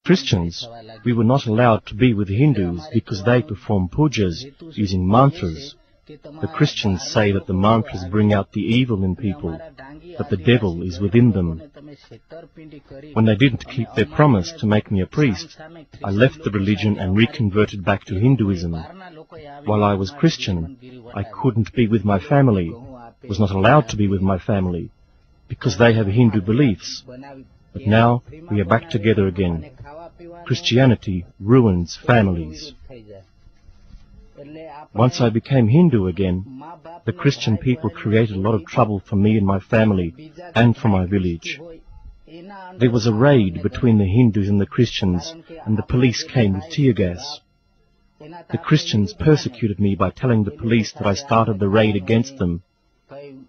Christians, we were not allowed to be with Hindus because they perform pujas using mantras. The Christians say that the mantras bring out the evil in people, that the devil is within them. When they didn't keep their promise to make me a priest, I left the religion and reconverted back to Hinduism. While I was Christian, I couldn't be with my family, was not allowed to be with my family, because they have Hindu beliefs. But now we are back together again. Christianity ruins families. Once I became Hindu again, the Christian people created a lot of trouble for me and my family, and for my village. There was a raid between the Hindus and the Christians, and the police came with tear gas. The Christians persecuted me by telling the police that I started the raid against them.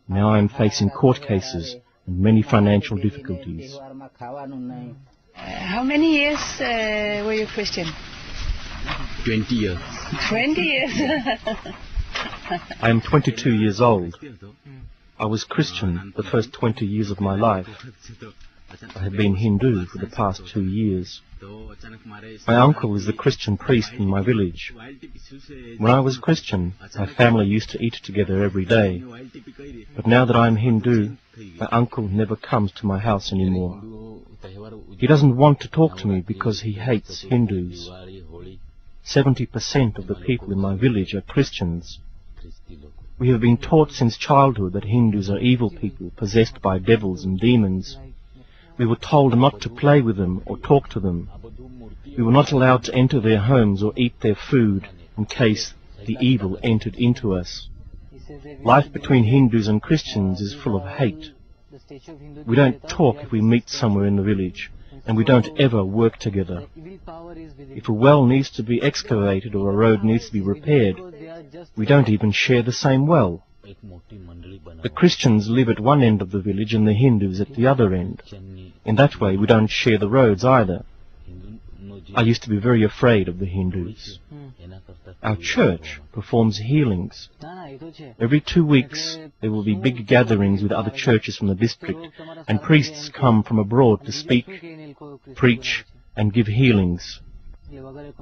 Now I am facing court cases and many financial difficulties. How many years were you Christian? 20 years. 20 years? I am 22 years old. I was Christian the first 20 years of my life. I have been Hindu for the past 2 years. My uncle is the Christian priest in my village. When I was Christian, my family used to eat together every day. But now that I am Hindu, my uncle never comes to my house anymore. He doesn't want to talk to me because he hates Hindus. 70% of the people in my village are Christians. We have been taught since childhood that Hindus are evil people possessed by devils and demons. We were told not to play with them or talk to them. We were not allowed to enter their homes or eat their food in case the evil entered into us. Life between Hindus and Christians is full of hate. We don't talk if we meet somewhere in the village, and we don't ever work together. If a well needs to be excavated or a road needs to be repaired, we don't even share the same well. The Christians live at one end of the village and the Hindus at the other end. In that way we don't share the roads either. I used to be very afraid of the Hindus. Our church performs healings. Every 2 weeks there will be big gatherings with other churches from the district, and priests come from abroad to speak, preach, and give healings.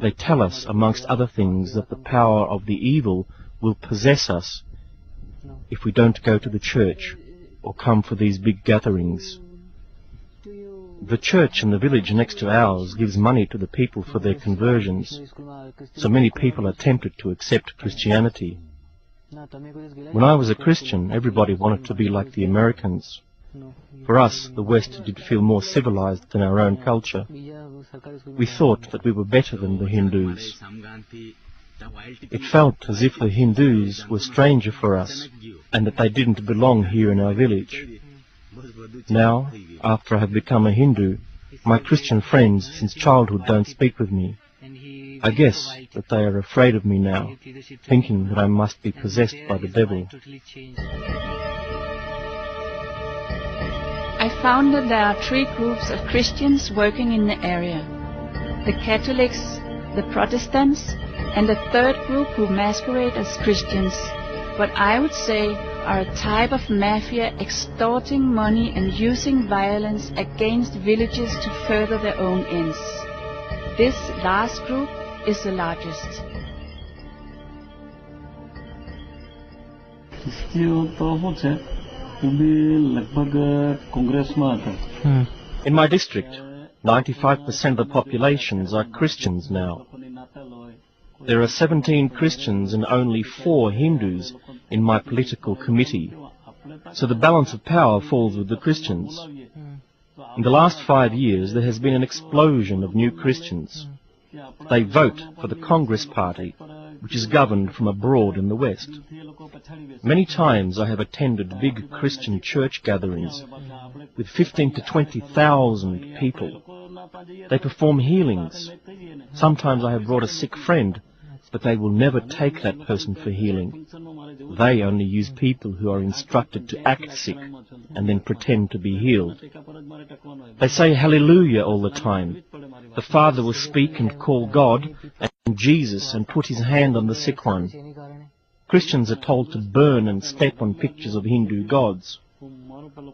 They tell us, amongst other things, that the power of the evil will possess us if we don't go to the church or come for these big gatherings. The church in the village next to ours gives money to the people for their conversions, so many people are tempted to accept Christianity. When I was a Christian, everybody wanted to be like the Americans. For us, the West did feel more civilized than our own culture. We thought that we were better than the Hindus. It felt as if the Hindus were stranger for us, and that they didn't belong here in our village. Now, after I have become a Hindu, my Christian friends since childhood don't speak with me. I guess that they are afraid of me now, thinking that I must be possessed by the devil. I found that there are 3 groups of Christians working in the area: the Catholics, the Protestants, and a 3rd group who masquerade as Christians, but I would say are a type of mafia extorting money and using violence against villages to further their own ends. This last group is the largest. In my district, 95% of the populations are Christians now. There are 17 Christians and only 4 Hindus in my political committee, so the balance of power falls with the Christians. In the last 5 years there has been an explosion of new Christians. They vote for the Congress Party, which is governed from abroad in the West. Many times I have attended big Christian church gatherings with 15 to 20,000 people. They perform healings. Sometimes I have brought a sick friend, but they will never take that person for healing. They only use people who are instructed to act sick and then pretend to be healed. They say hallelujah all the time. The Father will speak and call God and Jesus and put his hand on the sick one. Christians are told to burn and step on pictures of Hindu gods.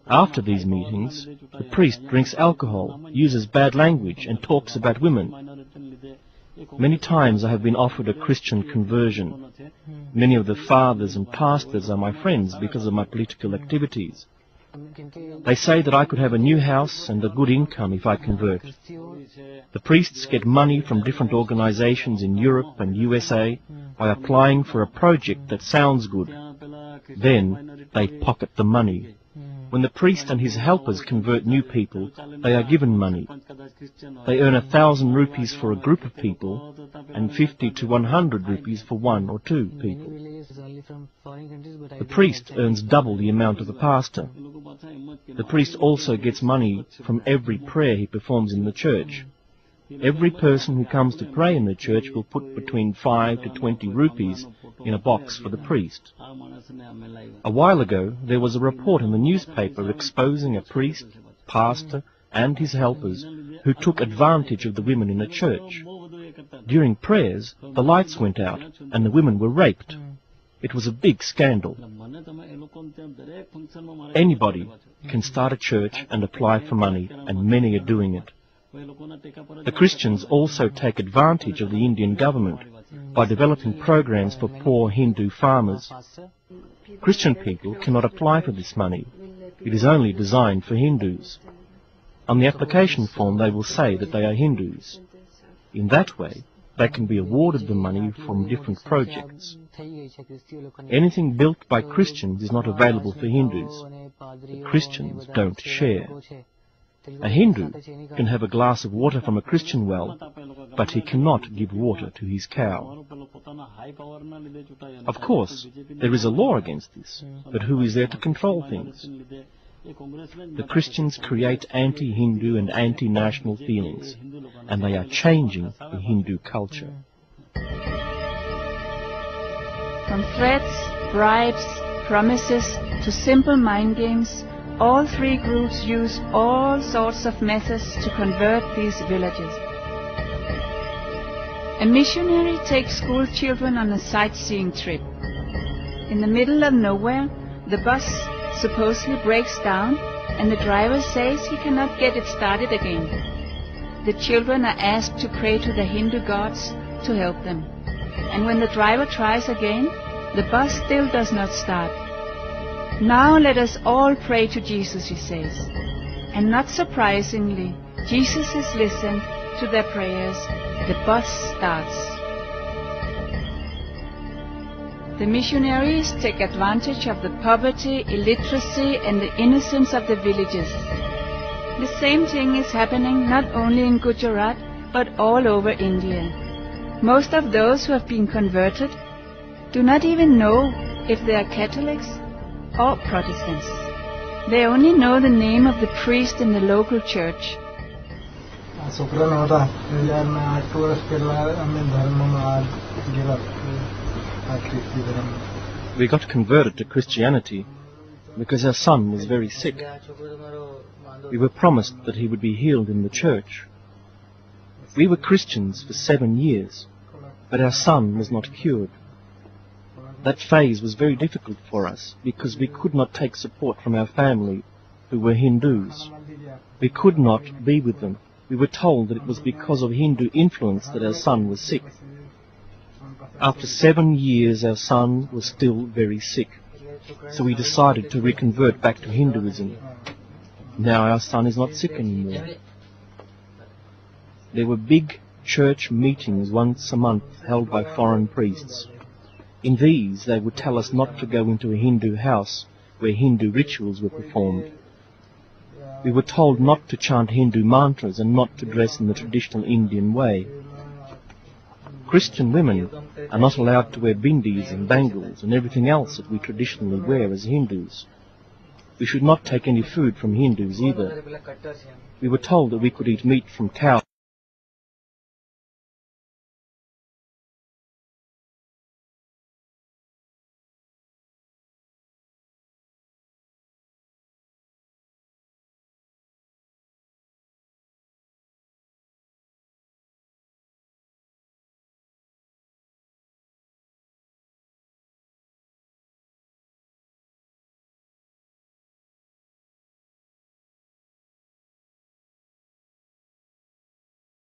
After these meetings, the priest drinks alcohol, uses bad language, and talks about women. Many times I have been offered a Christian conversion. Many of the fathers and pastors are my friends because of my political activities. They say that I could have a new house and a good income if I convert. The priests get money from different organizations in Europe and USA by applying for a project that sounds good. Then they pocket the money. When the priest and his helpers convert new people, they are given money. They earn 1,000 rupees for a group of people and 50 to 100 rupees for 1 or 2 people. The priest earns double the amount of the pastor. The priest also gets money from every prayer he performs in the church. Every person who comes to pray in the church will put between 5 to 20 rupees in a box for the priest. A while ago, there was a report in the newspaper exposing a priest, pastor, and his helpers who took advantage of the women in the church. During prayers, the lights went out and the women were raped. It was a big scandal. Anybody can start a church and apply for money, and many are doing it. The Christians also take advantage of the Indian government by developing programs for poor Hindu farmers. Christian people cannot apply for this money. It is only designed for Hindus. On the application form they will say that they are Hindus. In that way, they can be awarded the money from different projects. Anything built by Christians is not available for Hindus. The Christians don't share. A Hindu can have a glass of water from a Christian well, but he cannot give water to his cow. Of course, there is a law against this, but who is there to control things? The Christians create anti-Hindu and anti-national feelings, and they are changing the Hindu culture. From threats, bribes, promises, to simple mind games, all three groups use all sorts of methods to convert these villages. A missionary takes school children on a sightseeing trip. In the middle of nowhere, the bus supposedly breaks down, and the driver says he cannot get it started again. The children are asked to pray to the Hindu gods to help them. And when the driver tries again, the bus still does not start. Now let us all pray to Jesus, he says. And not surprisingly, Jesus has listened to their prayers. The bus starts. The missionaries take advantage of the poverty, illiteracy, and the innocence of the villages. The same thing is happening not only in Gujarat, but all over India. Most of those who have been converted do not even know if they are Catholics or Protestants. They only know the name of the priest in the local church. We got converted to Christianity because our son was very sick. We were promised that he would be healed in the church. We were Christians for 7 years, but our son was not cured. That phase was very difficult for us because we could not take support from our family, who were Hindus. We could not be with them. We were told that it was because of Hindu influence that our son was sick. After 7 years, our son was still very sick, so we decided to reconvert back to Hinduism. Now our son is not sick anymore. There were big church meetings once a month held by foreign priests. In these, they would tell us not to go into a Hindu house where Hindu rituals were performed. We were told not to chant Hindu mantras and not to dress in the traditional Indian way. Christian women are not allowed to wear bindis and bangles and everything else that we traditionally wear as Hindus. We should not take any food from Hindus either. We were told that we could eat meat from cows